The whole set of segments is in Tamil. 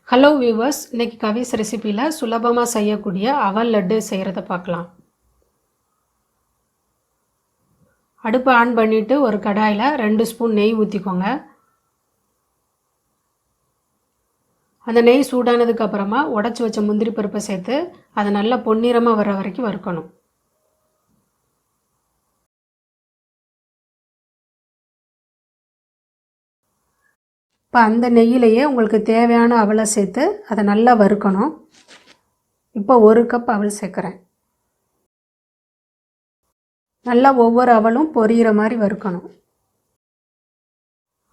ஹலோ வியூவர்ஸ், இன்னைக்கு கவிஸ் ரெசிபியில் சுலபமாக செய்யக்கூடிய அவல் லட்டு செய்கிறத பார்க்கலாம். அடுப்பை ஆன் பண்ணிவிட்டு ஒரு கடாயில் 2 ஸ்பூன் நெய் ஊற்றிக்கோங்க. அந்த நெய் சூடானதுக்கு அப்புறமா உடச்சி வச்ச முந்திரி பருப்பை சேர்த்து அதை நல்லா பொன்னிறமாக வர வரைக்கும் வறுக்கணும். இப்போ அந்த நெய்யிலேயே உங்களுக்கு தேவையான அவலை சேர்த்து அதை நல்லா வறுக்கணும். இப்போ 1 கப் அவல் சேர்க்குறேன். நல்லா ஒவ்வொரு அவலும் பொரியிற மாதிரி வறுக்கணும்.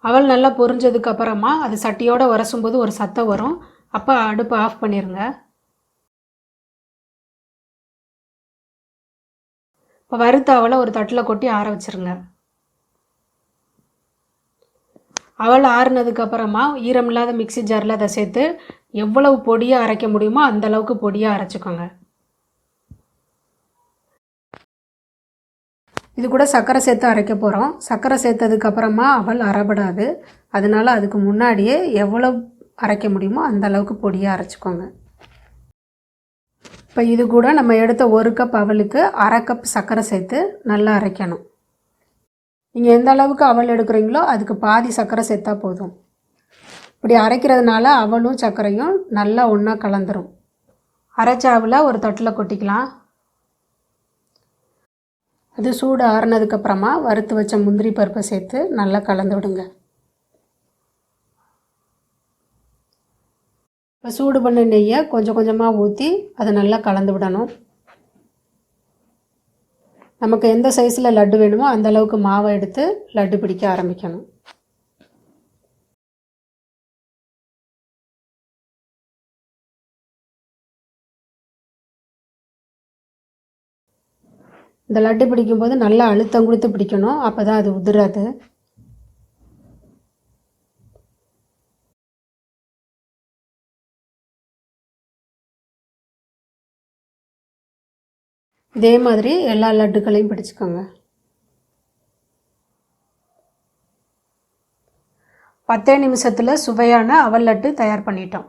அவல் நல்லா பொரிஞ்சதுக்கு அப்புறமா அது சட்டியோடு உரசும்போது ஒரு சத்தம் வரும். அப்போ அடுப்பை ஆஃப் பண்ணிடுங்க. இப்போ வறுத்த அவலை ஒரு தட்டில் கொட்டி ஆற வச்சுருங்க. அவல் ஆறுனதுக்கு அப்புறமா ஈரமில்லாத மிக்சி ஜாரில் அதை சேர்த்து எவ்வளவு பொடியாக அரைக்க முடியுமோ அந்த அளவுக்கு பொடியாக அரைச்சிக்கோங்க. இது கூட சர்க்கரை சேர்த்து அரைக்க போகிறோம். சர்க்கரை சேர்த்ததுக்கு அப்புறமா அவல் அரைபடாது. அதனால அதுக்கு முன்னாடியே எவ்வளவு அரைக்க முடியுமோ அந்த அளவுக்கு பொடியாக அரைச்சிக்கோங்க. இப்போ இது கூட நம்ம எடுத்த 1 கப் அவலுக்கு 1/2 கப் சர்க்கரை சேர்த்து நல்லா அரைக்கணும். நீங்கள் எந்த அளவுக்கு அவல் எடுக்கிறீங்களோ அதுக்கு பாதி சர்க்கரை சேர்த்தா போதும். இப்படி அரைக்கிறதுனால அவலும் சர்க்கரையும் நல்லா ஒன்றா கலந்துரும். அரைச்ச அவலை ஒரு தட்டில் கொட்டிக்கலாம். அது சூடு ஆறுனதுக்கப்புறமா வறுத்து வச்ச முந்திரி பருப்பை சேர்த்து நல்லா கலந்து விடுங்க. இப்போ சூடு பண்ண நெய்யை கொஞ்சம் கொஞ்சமாக ஊற்றி அதை நல்லா கலந்து விடணும். நமக்கு எந்த சைஸில் லட்டு வேணுமோ அந்த அளவுக்கு மாவை எடுத்து லட்டு பிடிக்க ஆரம்பிக்கணும். இந்த லட்டு பிடிக்கும்போது நல்லா அழுத்தம் கொடுத்து பிடிக்கணும். அப்போ தான் அது உதிராது. இதே மாதிரி எல்லா லட்டுக்களையும் பிடிச்சிக்கோங்க. 10 நிமிஷத்தில் சுவையான அவல் லட்டு தயார் பண்ணிட்டோம்.